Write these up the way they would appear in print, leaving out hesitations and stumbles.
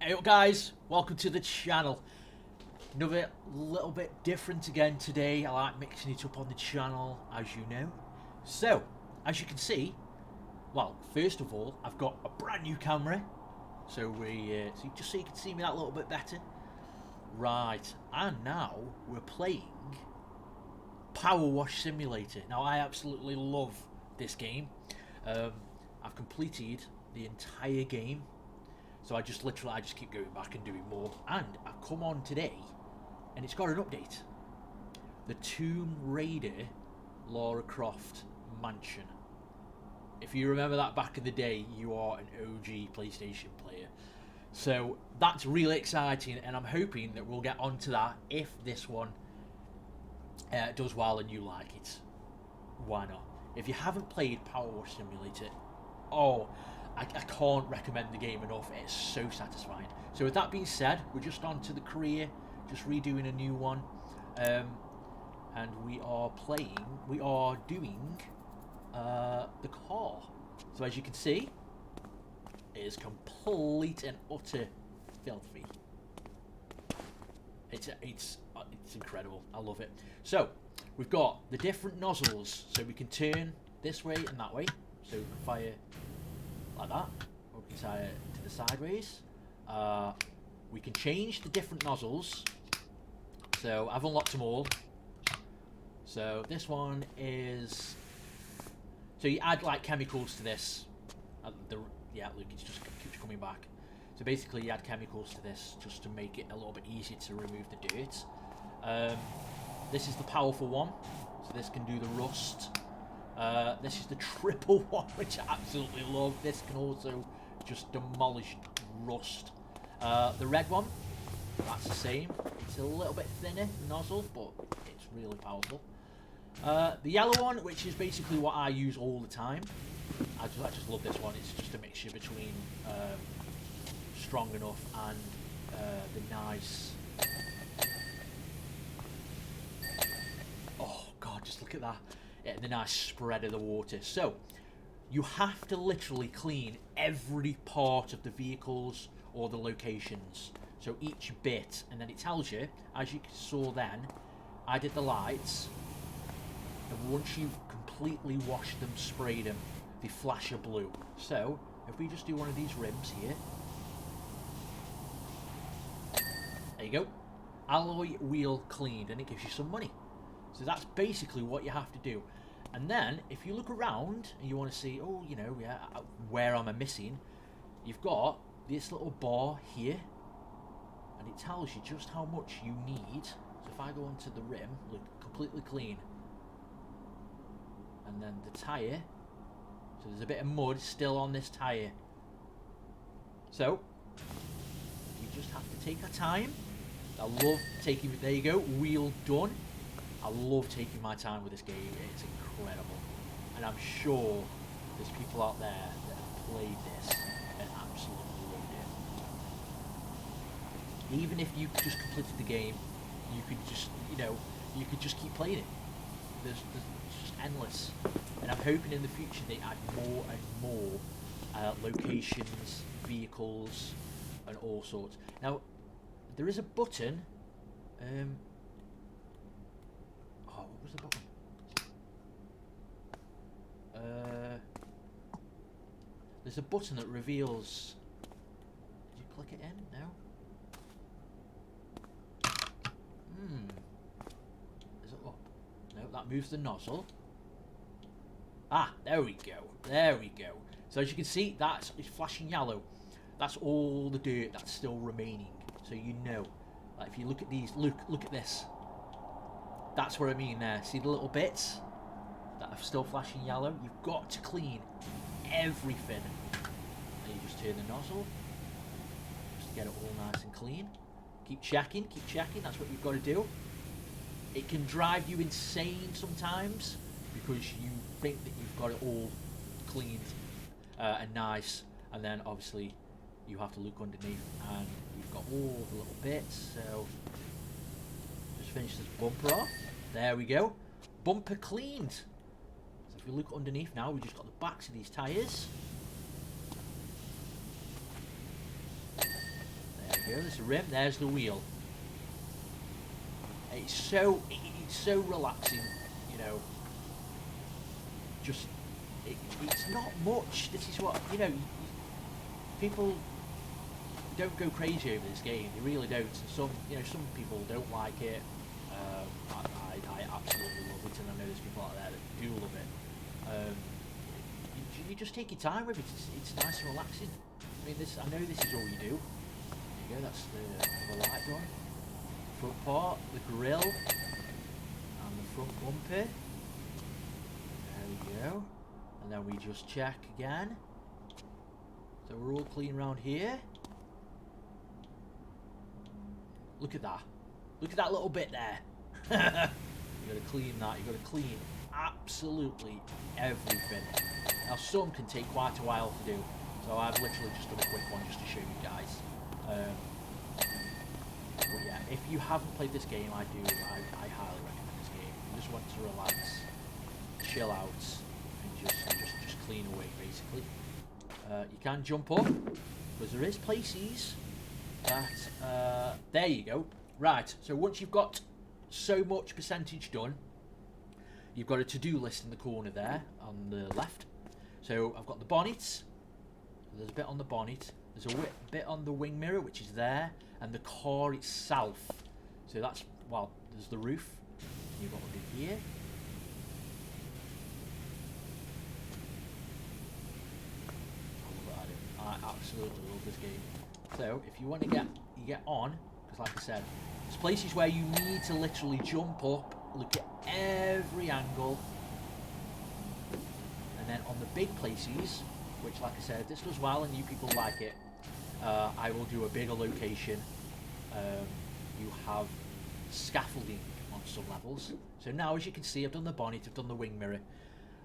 Hey up guys, welcome to the channel. Another little bit different again today. I like mixing it up on the channel, as you know. So, as you can see, well, first of all, I've got a brand new camera. So just so you can see me that little bit better. Right, and now we're playing Power Wash Simulator. Now I absolutely love this game. I've completed the entire game. So I just keep going back and doing more. And I've come on today and it's got an update. The Tomb Raider Lara Croft mansion. If you remember that back in the day, you are an OG PlayStation player. So that's really exciting, and I'm hoping that we'll get onto that if this one does well and you like it. Why not? If you haven't played Power Wash Simulator, I can't recommend the game enough. It's so satisfying. So with that being said, we're just on to the career, just redoing a new one, and we are doing the car. So as you can see, it is complete and utter filthy. It's incredible. I love it. So we've got the different nozzles, so we can turn this way and that way. So we can fire like that, or we can tie it to the sideways. We can change the different nozzles, so I've unlocked them all. So this one is, so you add like chemicals to this. Yeah, look, it just keeps coming back. So basically you add chemicals to this just to make it a little bit easier to remove the dirt. This is the powerful one, so this can do the rust. This is the triple one, which I absolutely love. This can also just demolish rust. The red one, that's the same. It's a little bit thinner nozzle, but it's really powerful. The yellow one, which is basically what I use all the time. I just love this one. It's just a mixture between strong enough and the nice. Oh God, just look at that. The nice spread of the water. So you have to literally clean every part of the vehicles or the locations, so each bit, and then it tells you, as you saw then, I did the lights, and once you've completely washed them, sprayed them, they flash a blue. So if we just do one of these rims here, there you go, alloy wheel cleaned, and it gives you some money. So that's basically what you have to do. And then, if you look around and you want to see, oh, you know, yeah, where am I missing? You've got this little bar here, and it tells you just how much you need. So if I go onto the rim, look, completely clean. And then the tyre, so there's a bit of mud still on this tyre. So, you just have to take our time. I love taking, there you go, wheel done. I love taking my time with this game. It's incredible, and I'm sure there's people out there that have played this and absolutely loved it. Even if you just completed the game, you could just, you could just keep playing it. There's just endless, and I'm hoping in the future they add more and more locations, vehicles, and all sorts. Now, there is a button. What was the button? There's a button that reveals. Did you click it in? No. Is it up? No, that moves the nozzle. Ah, there we go. There we go. So as you can see, it's flashing yellow. That's all the dirt that's still remaining. So you know, like if you look at these, look at this. That's what I mean there. See the little bits that are still flashing yellow? You've got to clean everything. And you just turn the nozzle. Just get it all nice and clean. Keep checking, that's what you've got to do. It can drive you insane sometimes because you think that you've got it all cleaned and nice, and then obviously you have to look underneath and you've got all the little bits. So just finish this bumper off. There we go. Bumper cleaned. So if you look underneath now, we've just got the backs of these tyres. you go. There's the rim. There's the wheel. It's so relaxing, you know. Just it's not much. This is what, you know. People don't go crazy over this game. They really don't. Some people don't like it. I absolutely love it, and I know there's people out there that do love it. You just take your time with it. It's nice and relaxing. I mean, I know this is all you do. There you go. That's the light done. Front part, the grill, and the front bumper. There we go. And then we just check again. So we're all clean around here. Look at that. Look at that little bit there. You gotta clean that. You gotta clean absolutely everything. Now some can take quite a while to do, so I've literally just done a quick one just to show you guys. But yeah, if you haven't played this game, I highly recommend this game. You just want to relax, chill out, and just clean away basically. You can jump up because there is places that there you go. Right, so once you've got so much percentage done, you've got a to-do list in the corner there on the left. So I've got the bonnet. There's a bit on the bonnet. There's a bit on the wing mirror, which is there, and the car itself. So that's, well, there's the roof. You've got one in here. I absolutely love this game. So if you want to get on, because like I said, there's places where you need to literally jump up, look at every angle, and then on the big places, which like I said, this does well and you people like it, I will do a bigger location. You have scaffolding on some levels. So now, as you can see, I've done the bonnet, I've done the wing mirror,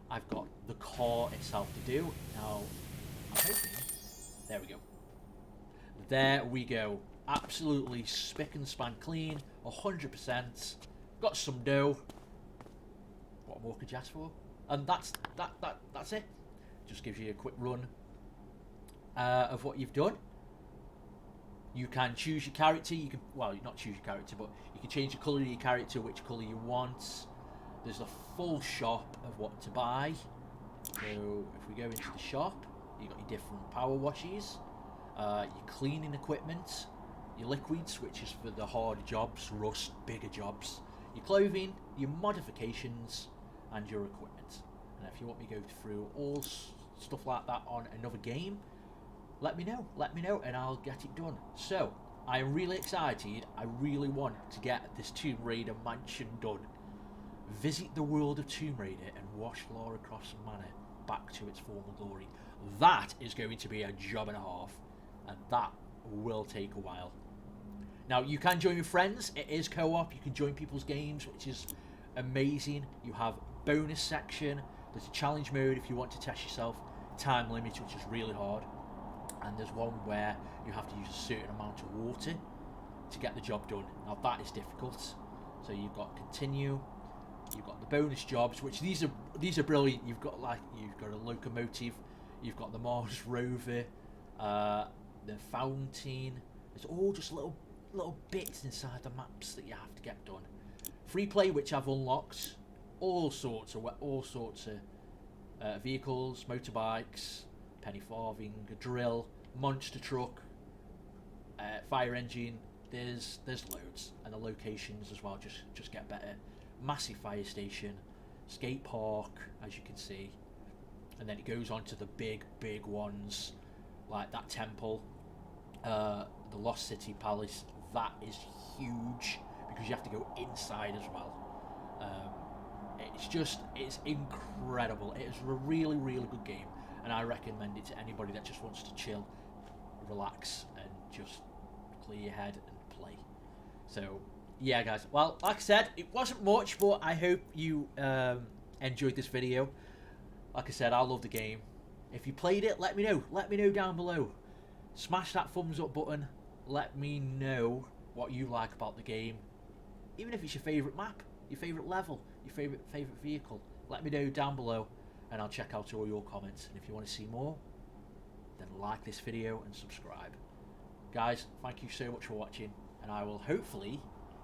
I've got the car itself to do. Now, I'm hoping, there we go. There we go. Absolutely spick and span clean, 100%. Got some dough. What more could you ask for? And that's it. Just gives you a quick run of what you've done. You can choose your character. You can, well, not choose your character, but you can change the colour of your character, which colour you want. There's a full shop of what to buy. So if we go into the shop, you've got your different power washes, your cleaning equipment, your liquids, which is for the harder jobs, rust, bigger jobs, your clothing, your modifications, and your equipment. And if you want me to go through all stuff like that on another game, let me know, and I'll get it done. So, I am really excited. I really want to get this Tomb Raider mansion done. Visit the world of Tomb Raider and wash Lara Croft's manor back to its former glory. That is going to be a job and a half, and that will take a while. Now, you can join with friends. It is co-op. You can join people's games, which is amazing. You have bonus section. There's a challenge mode if you want to test yourself. Time limit, which is really hard. And there's one where you have to use a certain amount of water to get the job done. Now that is difficult. So you've got continue, you've got the bonus jobs, which these are brilliant. You've got a locomotive, you've got the Mars rover, the fountain. It's all just little bits inside the maps that you have to get done. Free play, which I've unlocked, all sorts of vehicles, motorbikes, penny farthing, a drill, monster truck, fire engine. There's loads, and the locations as well just get better. Massive fire station, skate park, as you can see, and then it goes on to the big ones like that temple, the Lost City Palace. That is huge because you have to go inside as well. It's incredible. It is a really good game, and I recommend it to anybody that just wants to chill, relax, and just clear your head and play. So yeah, guys, well, like I said, it wasn't much, but I hope you enjoyed this video. Like I said, I love the game. If you played it, let me know down below. Smash that thumbs up button. Let me know what you like about the game, even if it's your favourite map, your favourite level, your favourite vehicle. Let me know down below, and I'll check out all your comments. And if you want to see more, then like this video and subscribe. Guys, thank you so much for watching, and I will hopefully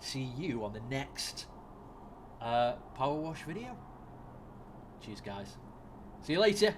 see you on the next power wash video. Cheers, guys. See you later.